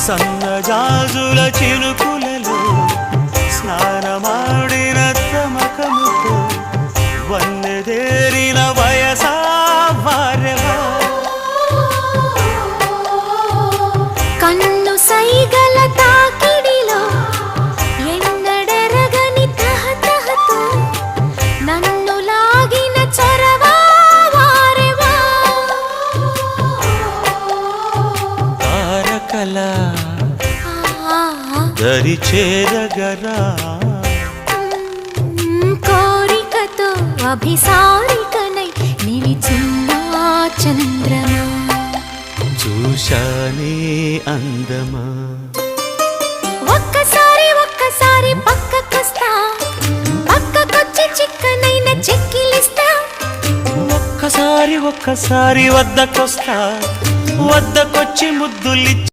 సన్నజాజుల చినుకులలో స్నానమాడిన తమకముతో వన్నెదేరిన వయసా వారెవా కన్ను సైగల తాకిడిలో ఎన్నడెరగని తహతహతో నన్ను లాగిన చొరవా వారెవా తారకల దరి చేరగరా కోరికతో అభిసారికనై నిలిచిన చంద్రమా చూశానే అందమా ఒక్కసారి ఒక్కసారి పక్కకొస్తా పక్కకొచ్చి చిక్కనైన చెక్కిలిస్తా ఒక్కసారి ఒక్కసారి వద్దకొస్తా వద్దకొచ్చి ముద్దులిచ్చి